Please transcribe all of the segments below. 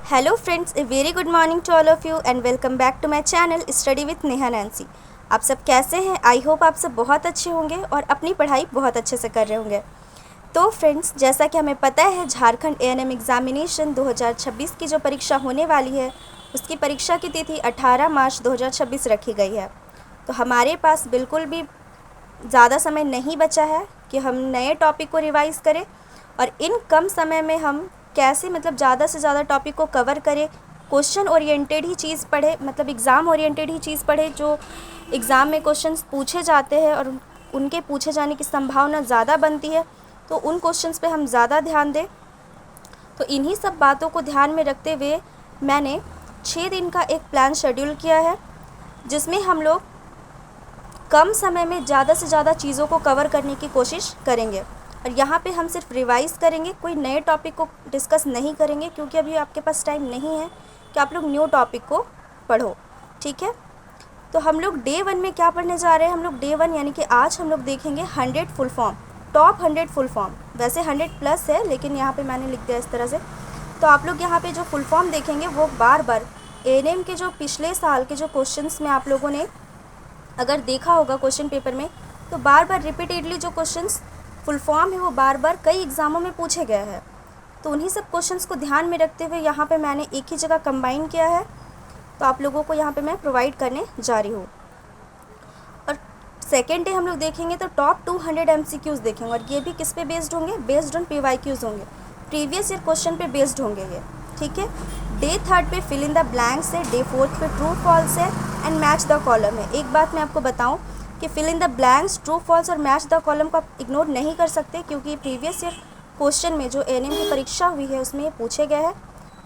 Hello friends, a very good morning to all of you and welcome back to my channel study with Neha Nancy. आप सब कैसे हैं? I hope आप सब बहुत अच्छे होंगे और अपनी पढ़ाई बहुत अच्छे से कर रहे होंगे। तो फ्रेंड्स, जैसा कि हमें पता है झारखंड एएनएम एग्ज़ामिनेशन 2026 की जो परीक्षा होने वाली है उसकी परीक्षा की तिथि 18 मार्च 2026 रखी गई है। तो हमारे पास बिल्कुल भी ज़्यादा समय नहीं बचा है कि हम नए टॉपिक को रिवाइज़ करें और इन कम समय में हम कैसे ज़्यादा से ज़्यादा टॉपिक को कवर करें, क्वेश्चन ओरिएंटेड ही चीज़ पढ़े, एग्ज़ाम ओरिएंटेड ही चीज़ पढ़े जो एग्ज़ाम में क्वेश्चंस पूछे जाते हैं और उनके पूछे जाने की संभावना ज़्यादा बनती है, तो उन क्वेश्चंस पे हम ज़्यादा ध्यान दें। तो इन्हीं सब बातों को ध्यान में रखते हुए मैंने 6 दिन का एक प्लान शेड्यूल किया है जिसमें हम लोग कम समय में ज़्यादा से ज़्यादा चीज़ों को कवर करने की कोशिश करेंगे। और यहाँ पे हम सिर्फ रिवाइज़ करेंगे, कोई नए टॉपिक को डिस्कस नहीं करेंगे क्योंकि अभी आपके पास टाइम नहीं है कि आप लोग न्यू टॉपिक को पढ़ो। ठीक है, तो हम लोग डे 1 में क्या पढ़ने जा रहे हैं? हम लोग डे 1 यानी कि आज हम लोग देखेंगे 100 full form, top 100 full form. वैसे 100 प्लस है लेकिन यहाँ पे मैंने लिख दिया इस तरह से। तो आप लोग यहाँ पे जो फुल फॉर्म देखेंगे वो बार बार एएनएम के जो पिछले साल के जो क्वेश्चंस में आप लोगों ने अगर देखा होगा क्वेश्चन पेपर में, तो बार बार रिपीटेडली जो क्वेश्चंस फुल फॉर्म है वो बार बार कई एग्ज़ामों में पूछे गए हैं। तो उन्हीं सब क्वेश्चंस को ध्यान में रखते हुए यहाँ पे मैंने एक ही जगह कंबाइन किया है, तो आप लोगों को यहाँ पे मैं प्रोवाइड करने जा रही हूँ। और सेकेंड डे हम लोग देखेंगे तो टॉप 200 MCQs देखेंगे और ये भी किस पे बेस्ड होंगे? बेस्ड ऑन PYQs होंगे, प्रीवियस ईयर क्वेश्चन पे बेस्ड होंगे ये। ठीक है, डे 3 पे फिल इन द ब्लैंक्स है, डे 4 पे ट्रू फॉल्स है एंड मैच द कॉलम है। एक बात मैं आपको बताऊं कि fill in the blanks, true false और मैच द कॉलम को आप इग्नोर नहीं कर सकते क्योंकि प्रीवियस ईयर क्वेश्चन में जो एएनएम की परीक्षा हुई है उसमें ये पूछे गए हैं।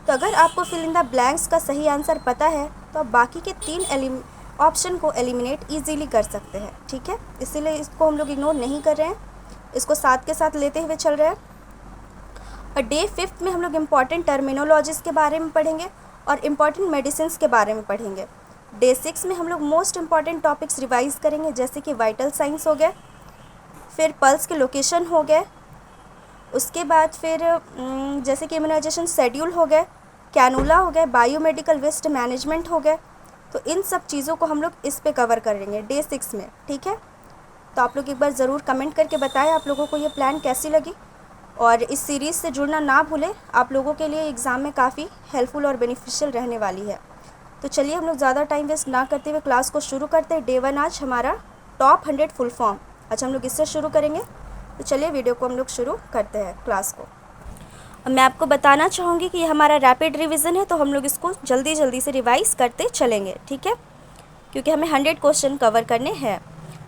तो अगर आपको फिल इन द ब्लैंक्स का सही आंसर पता है तो आप बाकी के 3 ऑप्शन को एलिमिनेट ईजीली कर सकते हैं। ठीक है, इसीलिए इसको हम लोग इग्नोर नहीं कर रहे हैं, इसको साथ के साथ लेते हुए चल रहे हैं। और डे 5 में हम लोग इम्पॉर्टेंट टर्मिनोलॉजीज़ के बारे में पढ़ेंगे और इम्पॉर्टेंट मेडिसिन्स के बारे में पढ़ेंगे। डे 6 में हम लोग मोस्ट इम्पॉर्टेंट टॉपिक्स रिवाइज़ करेंगे जैसे कि वाइटल साइंस हो गए, फिर पल्स के लोकेशन हो गए, उसके बाद फिर जैसे कि इम्यूनाइजेशन शेड्यूल हो गए, कैनुला हो गए, बायोमेडिकल वेस्ट मैनेजमेंट हो गए। तो इन सब चीज़ों को हम लोग इस पे कवर करेंगे डे 6 में। ठीक है, तो आप लोग एक बार ज़रूर कमेंट करके बताएं आप लोगों को ये प्लान कैसी लगी और इस सीरीज़ से जुड़ना ना भूलें, आप लोगों के लिए एग्ज़ाम में काफ़ी हेल्पफुल और बेनिफिशियल रहने वाली है। तो चलिए हम लोग ज़्यादा टाइम वेस्ट ना करते हुए क्लास को शुरू करते हैं। डे 1 आज हमारा टॉप 100 फुल फॉर्म, अच्छा हम लोग इससे शुरू करेंगे। तो चलिए वीडियो को हम लोग शुरू करते हैं क्लास को। अब मैं आपको बताना चाहूँगी कि ये हमारा रैपिड रिवीजन है, तो हम लोग इसको जल्दी जल्दी से रिवाइज़ करते चलेंगे। ठीक है, क्योंकि हमें 100 क्वेश्चन कवर करने हैं।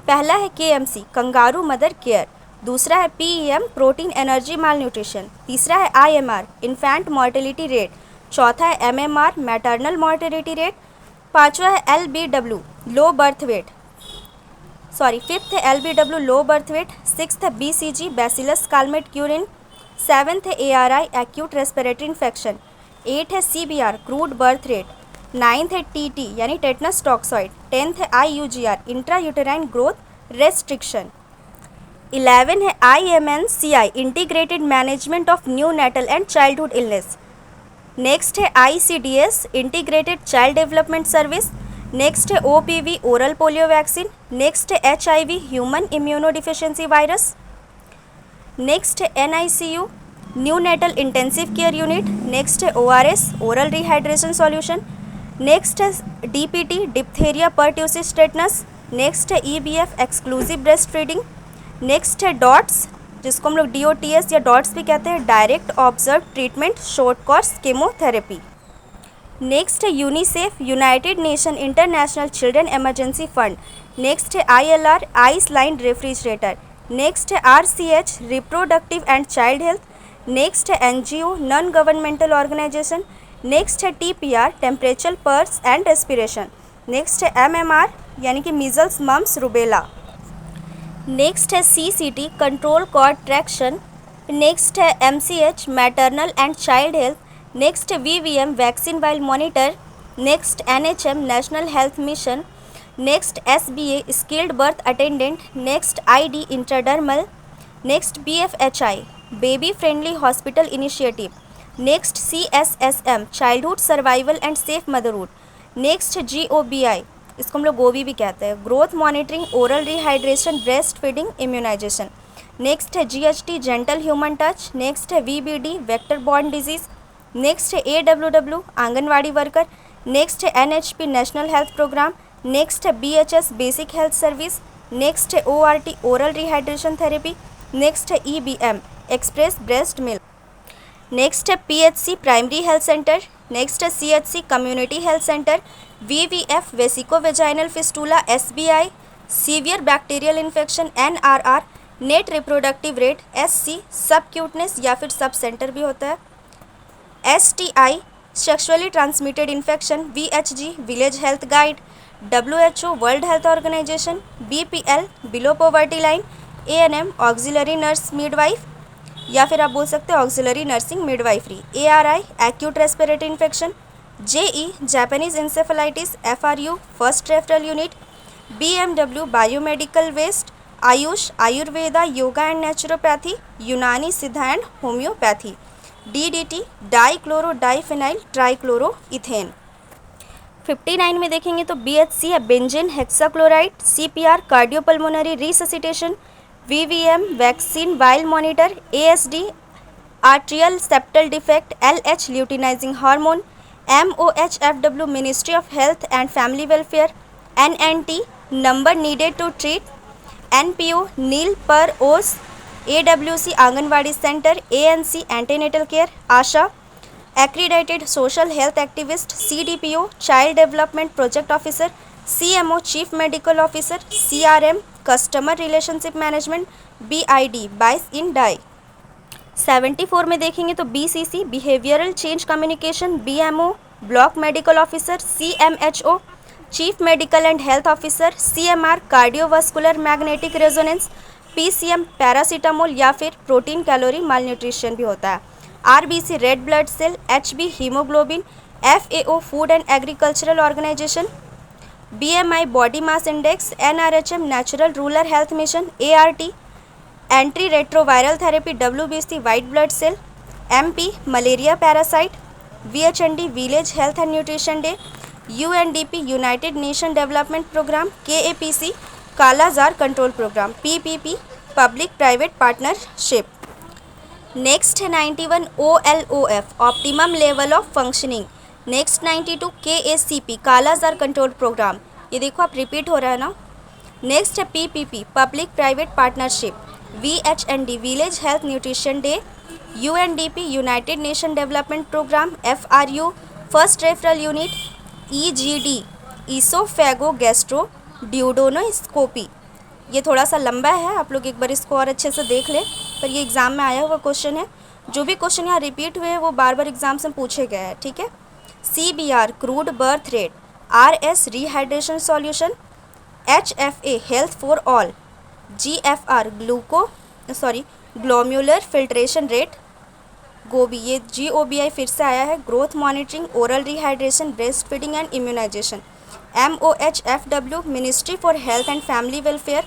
पहला है KMC कंगारू मदर केयर, दूसरा है PEM प्रोटीन एनर्जी माल न्यूट्रिशन, तीसरा है IMR इन्फेंट मॉर्टेलिटी रेट, चौथा है MMR मैटरनल मॉर्टेलिटी रेट, पाँचवा है LBW low birth weight, fifth है LBW low birth weight, sixth है BCG बैसिलस कालमेट क्यूरिन, सेवन्थ है ARI एक्यूट रेस्पिरेटरी इन्फेक्शन, 8 है CBR crude birth rate, 9th है TT यानी टेटनस टॉक्सॉइड, 10th है IUGR intra uterine growth restriction, 11 है IMNCI integrated management of neonatal and childhood illness, next है ICDS integrated child development service, next है OPV oral polio vaccine, next है HIV human immunodeficiency virus, next है NICU neonatal intensive care unit, next है ORS oral rehydration solution, next है DPT diphtheria pertussis tetanus, next है EBF exclusive breast feeding, next है DOTS जिसको हम लोग DOTS या डॉट्स भी कहते हैं direct observe treatment short course chemotherapy, next है UNICEF United Nation International Children Emergency Fund, next है ILR ice line refrigerator, next है RCH reproductive and child health, next है NGO non governmental organisation, next है TPR temperature pulse and respiration, next है MMR यानी कि measles mumps rubella, next है CCT control cord traction, next है MCH maternal and child health, next है VVM vaccine vial monitor, next NHM national health mission, next SBA skilled birth attendant, next ID intradermal, next BFHI baby friendly hospital initiative, next CSSM childhood survival and safe motherhood. Next GOBI, इसको हम लोग गोभी भी कहते हैं, growth monitoring, oral rehydration, breast feeding, immunisation. Next है GHT gentle human touch. Next है VBD vector borne disease. Next है AWW आंगनवाड़ी वर्कर। नेक्स्ट है NHP national health programme. Next है BHS basic health service. Next है ORT oral rehydration therapy. Next है EBM express breast milk. Next है PHC primary health centre. Next है CHC community health centre. VVF vesico vaginal fistula SBI, severe bacterial infection NRR, net reproductive rate SC, subcutaneous या फिर sub centre भी होता है। STI sexually transmitted infection VHG village health guide. WHO world health organisation. BPL below poverty line. ANM auxiliary nurse midwife या फिर आप बोल सकते हैं auxiliary nursing midwifery. ARI acute respiratory infection. JE Japanese encephalitis. FRU first referral unit. BMW biomedical waste. AYUSH Ayurveda yoga and naturopathy, Unani Siddha and homoeopathy. DDT dichloro diphenyl trichloroethane. 59 में देखेंगे तो BHC है benzene hexachloride. CPR cardiopulmonary resuscitation. VVM vaccine vial monitor. ASD atrial septal defect. LH luteinizing hormone. MOHFW ministry of health and family welfare. NNT number needed to treat. NPO nil per os. AWC anganwadi centre. ANC antenatal care. ASHA accredited social health activist. CDPO child development project officer. CMO chief medical officer. CRM customer relationship management. BID bis in die. 74 में देखेंगे तो BCC behavioural change communication. BMO block medical officer. CMHO chief medical and health officer. CMR cardiovascular magnetic resonance. PCM paracetamol या फिर protein calorie malnutrition भी होता है। RBC red blood cell. HB haemoglobin. FAO food and agricultural organisation. BMI body mass index. NRHM natural rural health mission. ART entry retroviral therapy. WBC white blood cell. MP malaria parasite. VHND village health and nutrition day. UNDP united nation development programme. KAPC kala azar control programme. PPP public private partnership. Next है 91 OLOF optimum level of functioning. Next 92 KACP kala azar control programme. ये देखो आप repeat हो रहा है ना। Next है PPP public private partnership. VHND village health nutrition day. UNDP united nation development programme. FRU first referral unit. EGD oesophagogastroduodenoscopy. ये थोड़ा सा लंबा है, आप लोग एक बार इसको और अच्छे से देख लें, पर ये एग्ज़ाम में आया हुआ क्वेश्चन है। जो भी क्वेश्चन यहाँ रिपीट हुए हैं वो बार बार एग्जाम्स में पूछे गए हैं, ठीक है। CBR crude birth rate. RS rehydration solution. HFA health for all. GFR glomerular filtration rate. GOBI ये GOBI फिर से आया है, growth monitoring, oral rehydration, breast feeding and immunisation. MOHFW ministry for health and family welfare.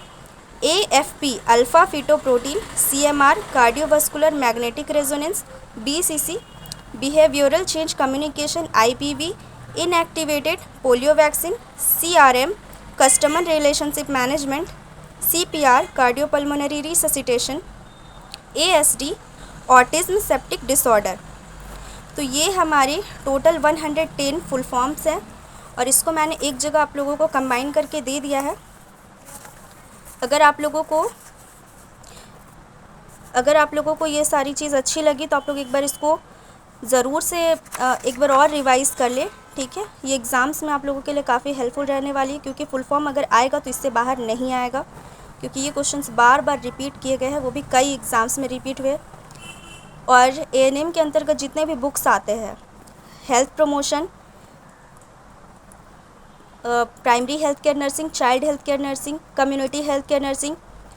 AFP alpha fetoprotein. CMR cardiovascular magnetic resonance. BCC behavioural change communication. IPV inactivated polio vaccine. CRM customer relationship management. CPR cardiopulmonary resuscitation. ASD autism septic disorder. तो ये हमारे total 110 full forms हैं और इसको मैंने एक जगह आप लोगों को कंबाइन करके दे दिया है। अगर आप लोगों को ये सारी चीज़ अच्छी लगी तो आप लोग एक बार इसको ज़रूर से एक बार और रिवाइज़ कर ले, ठीक है। ये एग्ज़ाम्स में आप लोगों के लिए काफ़ी हेल्पफुल रहने वाली है, क्योंकि फुल फॉर्म अगर आएगा तो इससे बाहर नहीं आएगा, क्योंकि ये क्वेश्चंस बार बार रिपीट किए गए हैं, वो भी कई एग्ज़ाम्स में रिपीट हुए। और ANM के अंतर्गत जितने भी बुक्स आते हैं, health promotion, primary health care nursing, child health care nursing, community health care nursing,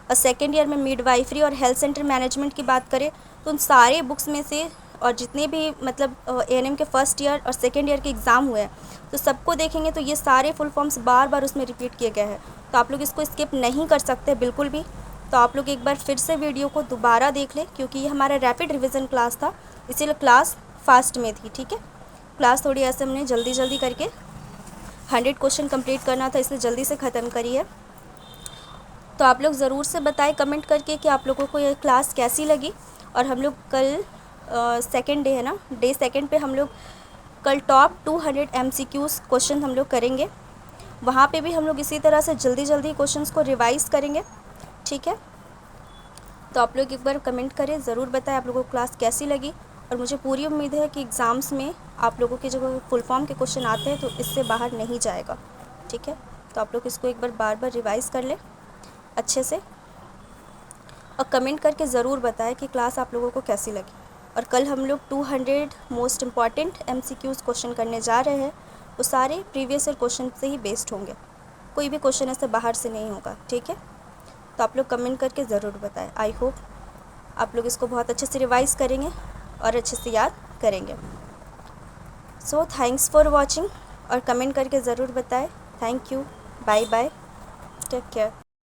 और सेकेंड ईयर में मिडवाइफरी और हेल्थ सेंटर मैनेजमेंट की बात करें तो उन सारे बुक्स में से और जितने भी मतलब ANM के फर्स्ट ईयर और सेकेंड ईयर के एग्ज़ाम हुए हैं तो सबको देखेंगे तो ये सारे फुल फॉर्म्स बार बार उसमें रिपीट किए गए हैं, तो आप लोग इसको स्किप नहीं कर सकते बिल्कुल भी। तो आप लोग एक बार फिर से वीडियो को दोबारा देख लें, क्योंकि ये हमारा रैपिड रिवीजन क्लास था, इसीलिए क्लास फास्ट में थी, ठीक है। क्लास थोड़ी ऐसे हमने जल्दी जल्दी करके 100 क्वेश्चन कंप्लीट करना था, इसलिए जल्दी से ख़त्म करी है। तो आप लोग ज़रूर से बताएं कमेंट करके कि आप लोगों को ये क्लास कैसी लगी। और हम लोग कल सेकेंड डे है ना, डे सेकेंड पे हम लोग कल टॉप 200 MCQs क्वेश्चन हम लोग करेंगे। वहाँ पे भी हम लोग इसी तरह से जल्दी जल्दी क्वेश्चंस को रिवाइज़ करेंगे, ठीक है। तो आप लोग एक बार कमेंट करें, ज़रूर बताएं आप लोगों को क्लास कैसी लगी। और मुझे पूरी उम्मीद है कि एग्ज़ाम्स में आप लोगों के जो फुल फॉर्म के क्वेश्चन आते हैं तो इससे बाहर नहीं जाएगा, ठीक है। तो आप लोग इसको एक बार बार रिवाइज़ कर लें अच्छे से, और कमेंट करके ज़रूर बताएं कि क्लास आप लोगों को कैसी लगी। और कल हम लोग 200 मोस्ट इम्पॉर्टेंट MCQs क्वेश्चन करने जा रहे हैं। वो सारे प्रीवियस ईयर क्वेश्चन से ही बेस्ड होंगे, कोई भी क्वेश्चन ऐसे बाहर से नहीं होगा, ठीक है। तो आप लोग कमेंट करके ज़रूर बताएं। आई होप आप लोग इसको बहुत अच्छे से रिवाइज़ करेंगे और अच्छे से याद करेंगे। सो थैंक्स फॉर वॉचिंग, और कमेंट करके ज़रूर बताएं। Thank you, bye bye, take care.